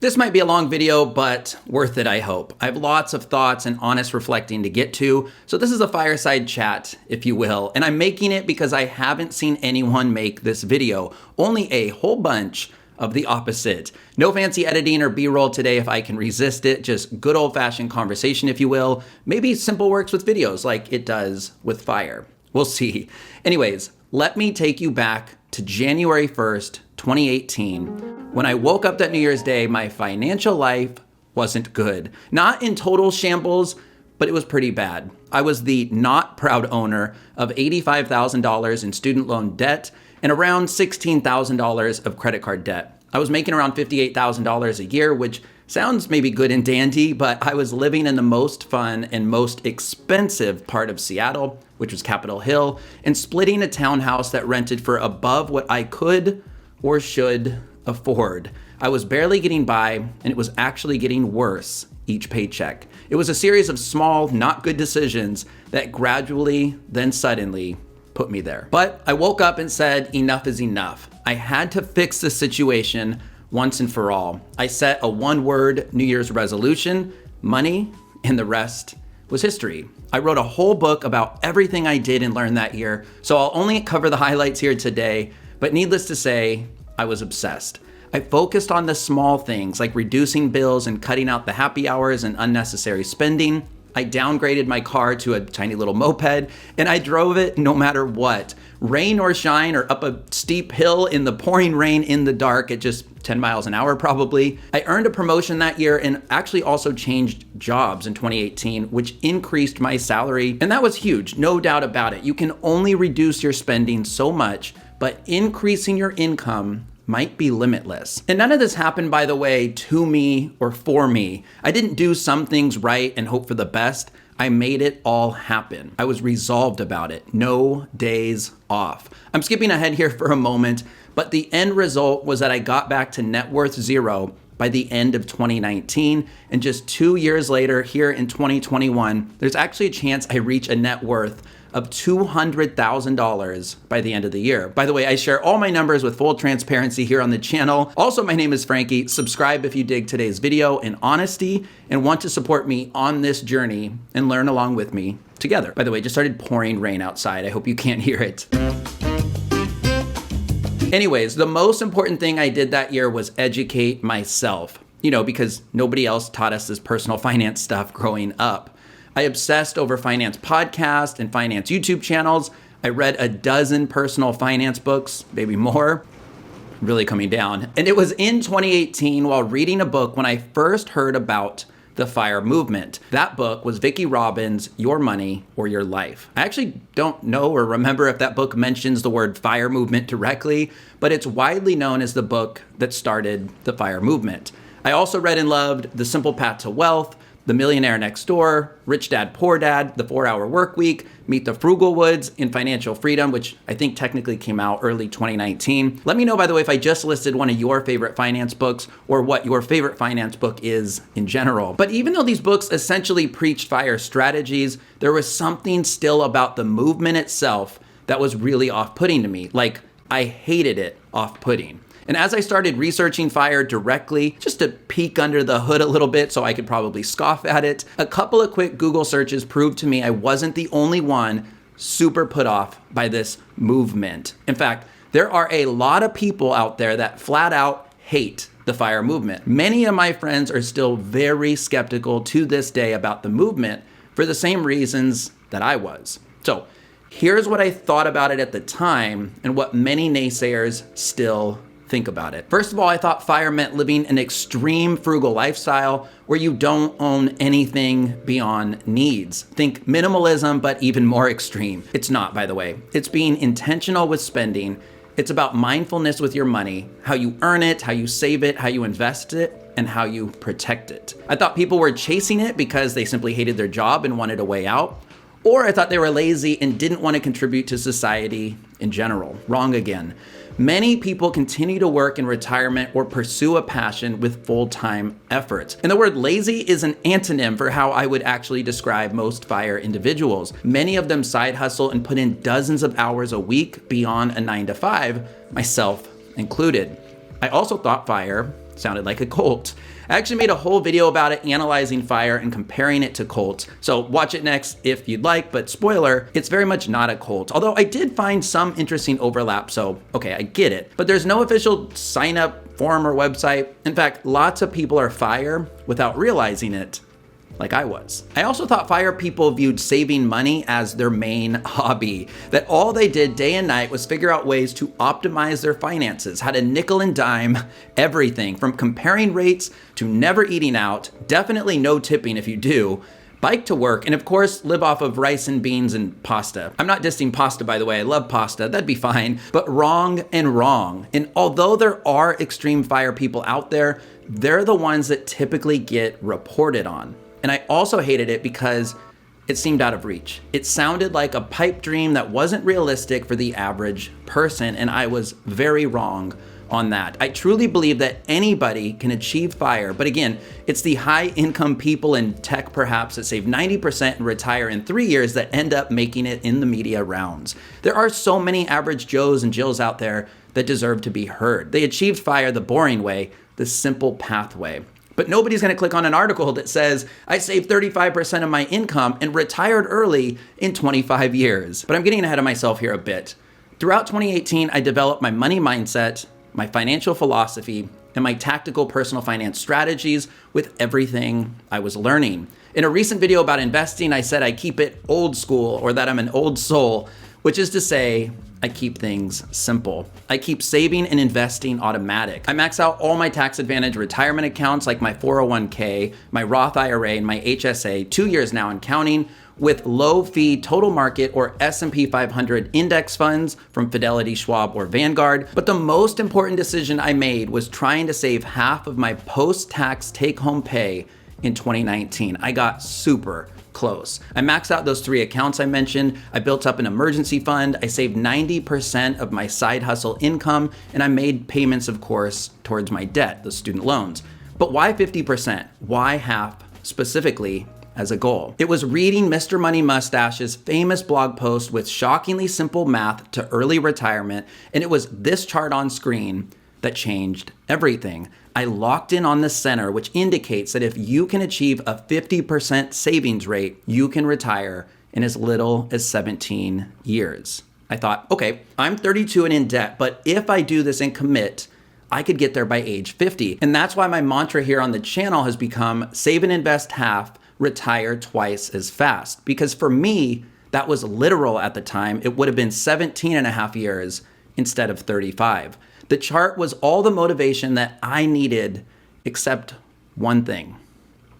This might be a long video, but worth it, I hope. I have lots of thoughts and honest reflecting to get to, so this is a fireside chat, if you will, and I'm making it because I haven't seen anyone make this video, only a whole bunch of the opposite. No fancy editing or B-roll today if I can resist it, just good old-fashioned conversation, if you will. Maybe simple works with videos like it does with Fire. We'll see. Anyways, let me take you back to January 1st, 2018. When I woke up that New Year's Day, my financial life wasn't good. Not in total shambles, but it was pretty bad. I was the not proud owner of $85,000 in student loan debt and around $16,000 of credit card debt. I was making around $58,000 a year, which sounds maybe good and dandy, but I was living in the most fun and most expensive part of Seattle, which was Capitol Hill, and splitting a townhouse that rented for above what I could or should afford. I was barely getting by, and it was actually getting worse each paycheck. It was a series of small, not good decisions that gradually, then suddenly, put me there. But I woke up and said, enough is enough. I had to fix the situation once and for all. I set a one-word New Year's resolution, money, and the rest was history. I wrote a whole book about everything I did and learned that year, so I'll only cover the highlights here today, but needless to say, I was obsessed. I focused on the small things like reducing bills and cutting out the happy hours and unnecessary spending. I downgraded my car to a tiny little moped and I drove it no matter what. Rain or shine or up a steep hill in the pouring rain in the dark at just 10 miles an hour probably. I earned a promotion that year and actually also changed jobs in 2018, which increased my salary. And that was huge, no doubt about it. You can only reduce your spending so much, but increasing your income might be limitless. And none of this happened, by the way, to me or for me. I didn't do some things right and hope for the best. I made it all happen. I was resolved about it. No days off. I'm skipping ahead here for a moment, but the end result was that I got back to net worth zero by the end of 2019. And just 2 years later, here in 2021, there's actually a chance I reach a net worth of $200,000 by the end of the year. By the way, I share all my numbers with full transparency here on the channel. Also, my name is Frankie. Subscribe if you dig today's video in honesty and want to support me on this journey and learn along with me together. By the way, it just started pouring rain outside. I hope you can't hear it. Anyways, the most important thing I did that year was educate myself, because nobody else taught us this personal finance stuff growing up. I obsessed over finance podcasts and finance YouTube channels. I read a dozen personal finance books, maybe more, really coming down. And it was in 2018 while reading a book when I first heard about the FIRE movement. That book was Vicki Robbins' Your Money or Your Life. I actually don't know or remember if that book mentions the word FIRE movement directly, but it's widely known as the book that started the FIRE movement. I also read and loved The Simple Path to Wealth, The Millionaire Next Door, Rich Dad, Poor Dad, The 4-Hour Workweek, Meet the Frugal Woods in Financial Freedom, which I think technically came out early 2019. Let me know, by the way, if I just listed one of your favorite finance books or what your favorite finance book is in general. But even though these books essentially preached FIRE strategies, there was something still about the movement itself that was really off-putting to me. Like, I hated it off-putting. And as I started researching FIRE directly, just to peek under the hood a little bit so I could probably scoff at it, a couple of quick Google searches proved to me I wasn't the only one super put off by this movement. In fact, there are a lot of people out there that flat out hate the FIRE movement. Many of my friends are still very skeptical to this day about the movement for the same reasons that I was. So here's what I thought about it at the time and what many naysayers still think about it. First of all, I thought FIRE meant living an extreme frugal lifestyle where you don't own anything beyond needs. Think minimalism, but even more extreme. It's not, by the way. It's being intentional with spending. It's about mindfulness with your money, how you earn it, how you save it, how you invest it, and how you protect it. I thought people were chasing it because they simply hated their job and wanted a way out. Or I thought they were lazy and didn't want to contribute to society in general. Wrong again. Many people continue to work in retirement or pursue a passion with full-time effort. And the word lazy is an antonym for how I would actually describe most FIRE individuals. Many of them side hustle and put in dozens of hours a week beyond a 9 to 5, myself included. I also thought FIRE Sounded like a cult. I actually made a whole video about it, analyzing FIRE and comparing it to cults. So watch it next if you'd like, but spoiler, it's very much not a cult. Although I did find some interesting overlap, so okay, I get it. But there's no official sign up form or website. In fact, lots of people are FIRE without realizing it, like I was. I also thought FIRE people viewed saving money as their main hobby, that all they did day and night was figure out ways to optimize their finances, how to nickel and dime everything from comparing rates to never eating out, definitely no tipping if you do, bike to work, and of course, live off of rice and beans and pasta. I'm not dissing pasta, by the way. I love pasta. That'd be fine, but wrong and wrong. And although there are extreme FIRE people out there, they're the ones that typically get reported on. And I also hated it because it seemed out of reach. It sounded like a pipe dream that wasn't realistic for the average person, and I was very wrong on that. I truly believe that anybody can achieve FIRE, but again, it's the high income people in tech perhaps that save 90% and retire in 3 years that end up making it in the media rounds. There are so many average Joes and Jills out there that deserve to be heard. They achieved FIRE the boring way, the simple pathway. But nobody's gonna click on an article that says, I saved 35% of my income and retired early in 25 years. But I'm getting ahead of myself here a bit. Throughout 2018, I developed my money mindset, my financial philosophy, and my tactical personal finance strategies with everything I was learning. In a recent video about investing, I said I keep it old school, or that I'm an old soul, which is to say, I keep things simple. I keep saving and investing automatic. I max out all my tax advantage retirement accounts like my 401k, my Roth IRA, and my HSA, 2 years now and counting, with low fee total market or S&P 500 index funds from Fidelity, Schwab, or Vanguard. But the most important decision I made was trying to save half of my post-tax take-home pay in 2019. I got super close. I maxed out those 3 accounts I mentioned. I built up an emergency fund. I saved 90% of my side hustle income, and I made payments, of course, towards my debt, the student loans. But why 50%? Why half specifically as a goal? It was reading Mr. Money Mustache's famous blog post with shockingly simple math to early retirement, and it was this chart on screen that changed everything. I locked in on the center, which indicates that if you can achieve a 50% savings rate, you can retire in as little as 17 years. I thought, okay, I'm 32 and in debt, but if I do this and commit, I could get there by age 50. And that's why my mantra here on the channel has become save and invest half, retire twice as fast. Because for me, that was literal at the time. It would have been 17 and a half years instead of 35. The chart was all the motivation that I needed, except one thing.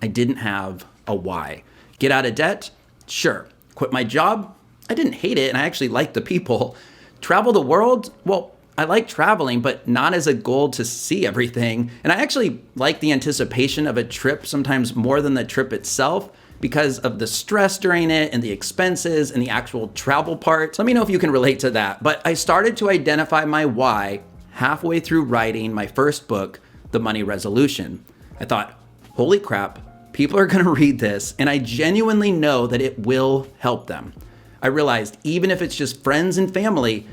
I didn't have a why. Get out of debt? Sure. Quit my job? I didn't hate it, and I actually liked the people. Travel the world? Well, I like traveling, but not as a goal to see everything. And I actually like the anticipation of a trip sometimes more than the trip itself, because of the stress during it and the expenses and the actual travel part. So let me know if you can relate to that. But I started to identify my why halfway through writing my first book, The Money Resolution. I thought, holy crap, people are gonna read this, and I genuinely know that it will help them. I realized even if it's just friends and family,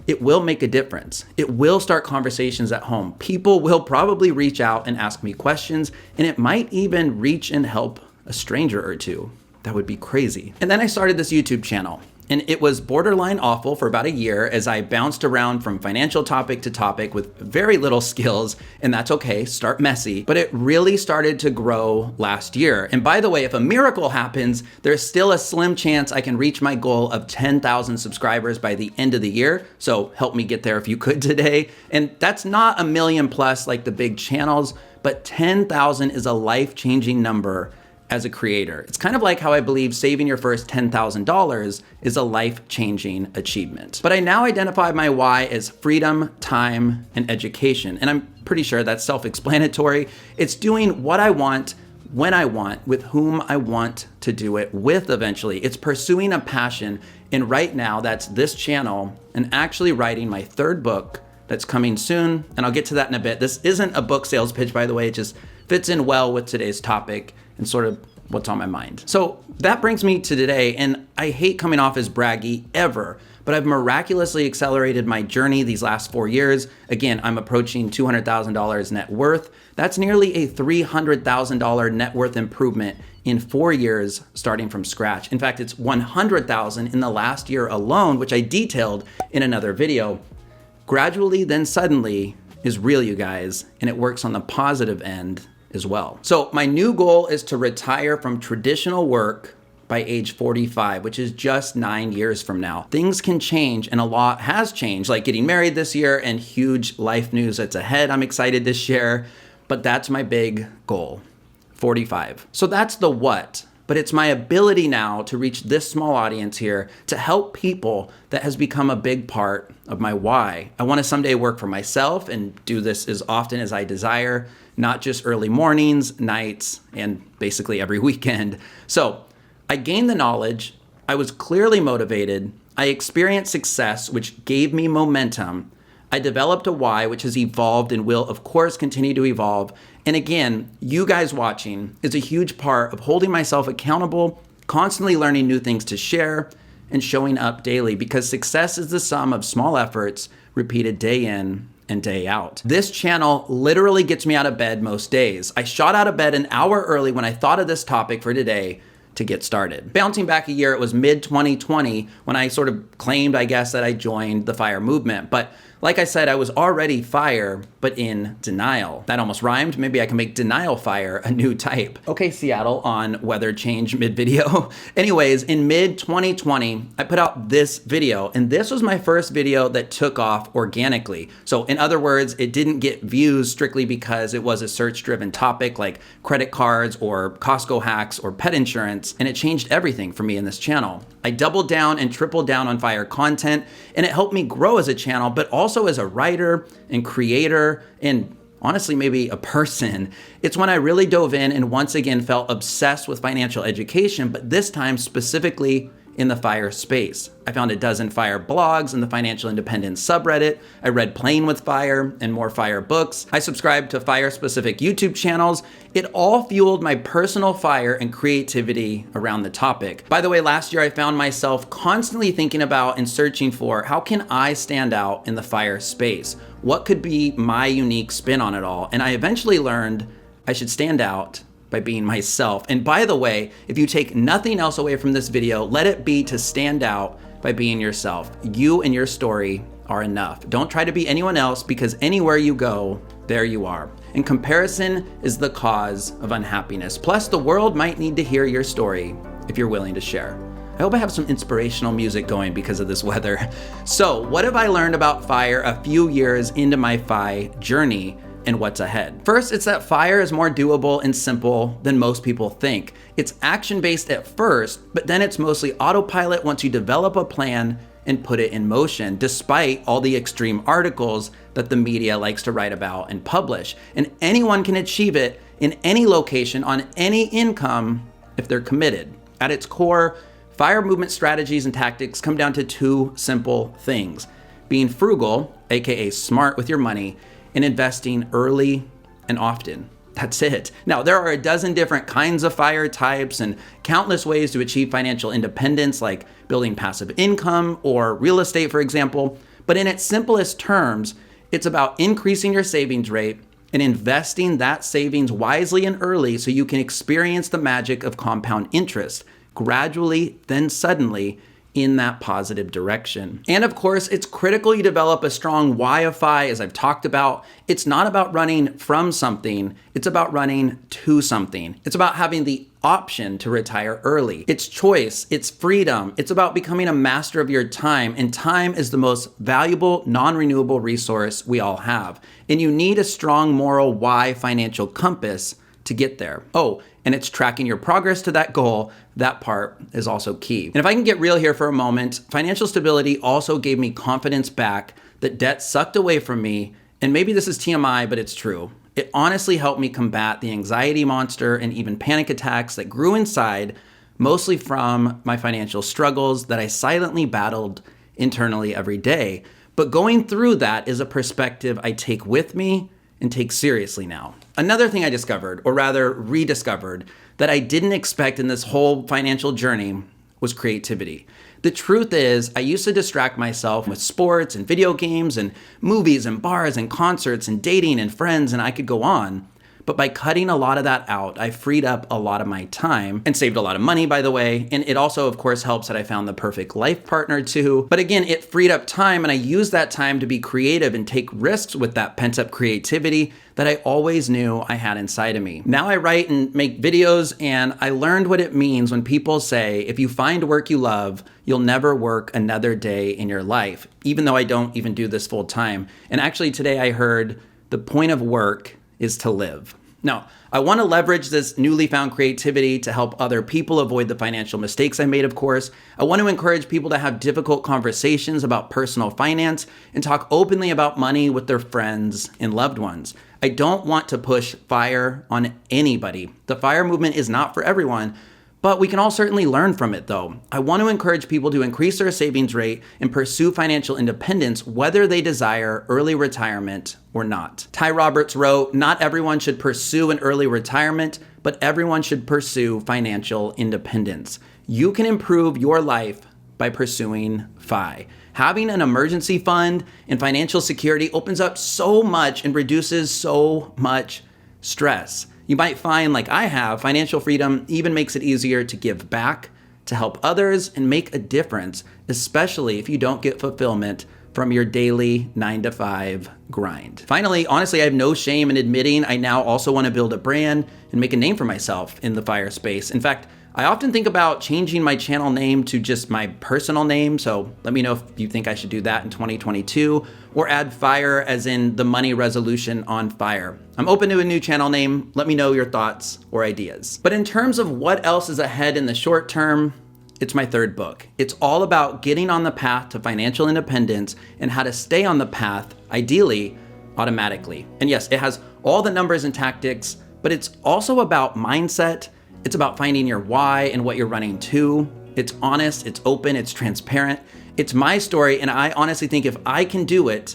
it will make a difference. It will start conversations at home. People will probably reach out and ask me questions, and it might even reach and help a stranger or two. That would be crazy. And then I started this YouTube channel. And it was borderline awful for about a year as I bounced around from financial topic to topic with very little skills, and that's okay, start messy. But it really started to grow last year. And by the way, if a miracle happens, there's still a slim chance I can reach my goal of 10,000 subscribers by the end of the year. So help me get there if you could today. And that's not a million plus like the big channels, but 10,000 is a life-changing number as a creator. It's kind of like how I believe saving your first $10,000 is a life-changing achievement. But I now identify my why as freedom, time, and education. And I'm pretty sure that's self-explanatory. It's doing what I want, when I want, with whom I want to do it with eventually. It's pursuing a passion. And right now, that's this channel and actually writing my 3rd book that's coming soon. And I'll get to that in a bit. This isn't a book sales pitch, by the way. It just fits in well with today's topic and sort of what's on my mind. So that brings me to today, and I hate coming off as braggy ever, but I've miraculously accelerated my journey these last 4 years. Again, I'm approaching $200,000 net worth. That's nearly a $300,000 net worth improvement in 4 years starting from scratch. In fact, it's 100,000 in the last year alone, which I detailed in another video. Gradually, then suddenly is real, you guys, and it works on the positive end as well. So my new goal is to retire from traditional work by age 45, which is just 9 years from now. Things can change, and a lot has changed, like getting married this year and huge life news that's ahead I'm excited to share, but that's my big goal, 45. So that's the what, but it's my ability now to reach this small audience here to help people that has become a big part of my why. I want to someday work for myself and do this as often as I desire, not just early mornings, nights, and basically every weekend. So I gained the knowledge, I was clearly motivated, I experienced success, which gave me momentum. I developed a why, which has evolved and will, of course, continue to evolve. And again, you guys watching is a huge part of holding myself accountable, constantly learning new things to share, and showing up daily, because success is the sum of small efforts repeated day in and day out. This channel literally gets me out of bed most days. I shot out of bed an hour early when I thought of this topic for today to get started. Bouncing back a year, it was mid-2020 when I sort of claimed, I guess, that I joined the FIRE movement. But like I said, I was already FIRE, but in denial. That almost rhymed. Maybe I can make denial FIRE a new type. Okay, Seattle, on weather change mid-video. Anyways, in mid-2020, I put out this video, and this was my first video that took off organically. So in other words, it didn't get views strictly because it was a search-driven topic like credit cards or Costco hacks or pet insurance, and it changed everything for me in this channel. I doubled down and tripled down on FIRE content, and it helped me grow as a channel, but also as a writer and creator and honestly maybe a person. It's when I really dove in and once again felt obsessed with financial education, but this time specifically in the FIRE space. I found a dozen FIRE blogs in the financial independence subreddit. I read Playing with FIRE and more FIRE books. I subscribed to FIRE specific YouTube channels. It all fueled my personal FIRE and creativity around the topic. By the way, last year I found myself constantly thinking about and searching for how can I stand out in the FIRE space? What could be my unique spin on it all? And I eventually learned I should stand out by being myself. And by the way, if you take nothing else away from this video, let it be to stand out by being yourself. You and your story are enough. Don't try to be anyone else, because anywhere you go, there you are. And comparison is the cause of unhappiness. Plus, the world might need to hear your story if you're willing to share. I hope I have some inspirational music going because of this weather. So what have I learned about FIRE a few years into my FI journey and what's ahead? First, it's that FIRE is more doable and simple than most people think. It's action-based at first, but then it's mostly autopilot once you develop a plan and put it in motion, despite all the extreme articles that the media likes to write about and publish. And anyone can achieve it in any location on any income if they're committed. At its core, FIRE movement strategies and tactics come down to two simple things: being frugal, aka smart with your money, and investing early and often. That's it. Now, there are a dozen different kinds of FIRE types and countless ways to achieve financial independence, like building passive income or real estate, for example. But in its simplest terms, it's about increasing your savings rate and investing that savings wisely and early so you can experience the magic of compound interest gradually, then suddenly, in that positive direction. And of course, it's critical you develop a strong why of FI, as I've talked about. It's not about running from something, it's about running to something. It's about having the option to retire early. It's choice, it's freedom. It's about becoming a master of your time, and time is the most valuable, non-renewable resource we all have. And you need a strong moral why financial compass to get there. Oh, and it's tracking your progress to that goal. That part is also key. And if I can get real here for a moment, financial stability also gave me confidence back that debt sucked away from me. And maybe this is TMI, but it's true. It honestly helped me combat the anxiety monster and even panic attacks that grew inside, mostly from my financial struggles that I silently battled internally every day. But going through that is a perspective I take with me and take seriously now. Another thing I discovered, or rather rediscovered, that I didn't expect in this whole financial journey was creativity. The truth is, I used to distract myself with sports and video games and movies and bars and concerts and dating and friends, and I could go on. But by cutting a lot of that out, I freed up a lot of my time and saved a lot of money, by the way. And it also, of course, helps that I found the perfect life partner too. But again, it freed up time, and I used that time to be creative and take risks with that pent-up creativity that I always knew I had inside of me. Now I write and make videos, and I learned what it means when people say, if you find work you love, you'll never work another day in your life, even though I don't even do this full time. And actually today I heard the point of work is to live. Now, I want to leverage this newly found creativity to help other people avoid the financial mistakes I made, of course. I want to encourage people to have difficult conversations about personal finance and talk openly about money with their friends and loved ones. I don't want to push FIRE on anybody. The FIRE movement is not for everyone, but we can all certainly learn from it though. I want to encourage people to increase their savings rate and pursue financial independence, whether they desire early retirement or not. Ty Roberts wrote, "Not everyone should pursue an early retirement, but everyone should pursue financial independence. You can improve your life by pursuing FI. Having an emergency fund and financial security opens up so much and reduces so much stress. You might find, like I have, financial freedom even makes it easier to give back, to help others, and make a difference, especially if you don't get fulfillment from your daily 9-to-5 grind." Finally, honestly, I have no shame in admitting I now also want to build a brand and make a name for myself in the FIRE space. In fact, I often think about changing my channel name to just my personal name, so let me know if you think I should do that in 2022, or add FIRE as in the money resolution on FIRE. I'm open to a new channel name. Let me know your thoughts or ideas. But in terms of what else is ahead in the short term, it's my third book. It's all about getting on the path to financial independence and how to stay on the path, ideally, automatically. And yes, it has all the numbers and tactics, but it's also about mindset. It's about finding your why and what you're running to. It's honest, it's open, it's transparent. It's my story, and I honestly think if I can do it,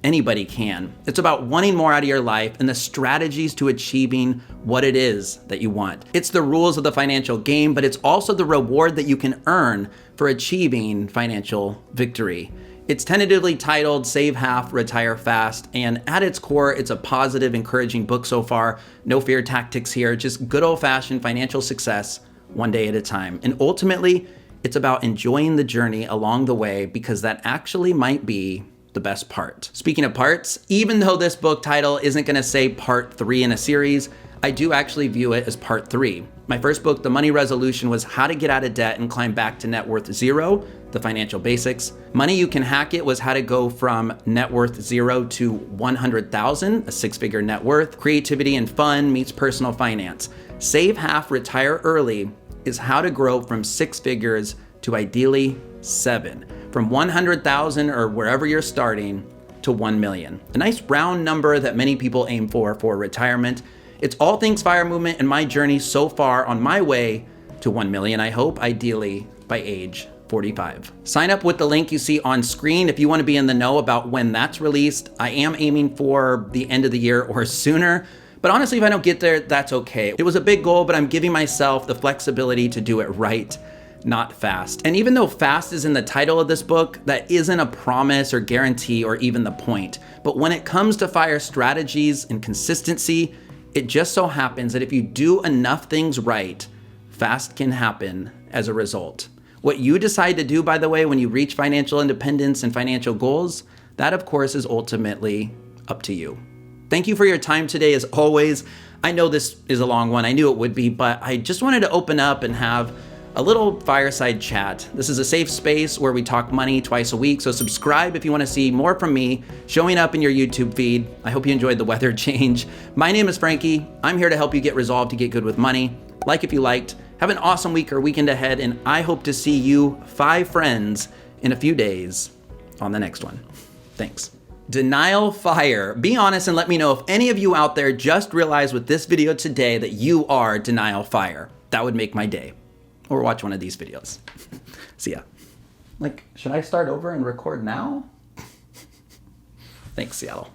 anybody can. It's about wanting more out of your life and the strategies to achieving what it is that you want. It's the rules of the financial game, but it's also the reward that you can earn for achieving financial victory. It's tentatively titled Save Half, Retire Fast, and at its core, it's a positive, encouraging book so far. No fear tactics here, just good old-fashioned financial success, one day at a time. And ultimately, it's about enjoying the journey along the way, because that actually might be the best part. Speaking of parts, even though this book title isn't gonna say part 3 in a series, I do actually view it as part 3. My first book, The Money Resolution, was how to get out of debt and climb back to net worth zero, the financial basics. Money You Can Hack It was how to go from net worth 0 to 100,000, a 6-figure net worth. Creativity and fun meets personal finance. Save Half, Retire Early is how to grow from 6 figures to ideally 7. From 100,000 or wherever you're starting to 1 million. A nice round number that many people aim for retirement. It's all things FIRE movement and my journey so far on my way to 1 million, I hope, ideally by age 45. Sign up with the link you see on screen if you want to be in the know about when that's released. I am aiming for the end of the year or sooner, but honestly, if I don't get there, that's okay. It was a big goal, but I'm giving myself the flexibility to do it right, not fast. And even though fast is in the title of this book, that isn't a promise or guarantee or even the point. But when it comes to FIRE strategies and consistency, it just so happens that if you do enough things right, fast can happen as a result. What you decide to do, by the way, when you reach financial independence and financial goals, that of course is ultimately up to you. Thank you for your time today as always. I know this is a long one, I knew it would be, but I just wanted to open up and have a little fireside chat. This is a safe space where we talk money twice a week, so subscribe if you want to see more from me showing up in your YouTube feed. I hope you enjoyed the weather change. My name is Frankie. I'm here to help you get resolved to get good with money. Like if you liked. Have an awesome week or weekend ahead, and I hope to see you 5 friends in a few days on the next one. Thanks. Denial FIRE. Be honest and let me know if any of you out there just realized with this video today that you are denial FIRE. That would make my day. Or watch one of these videos. See ya. Like, should I start over and record now? Thanks, Seattle.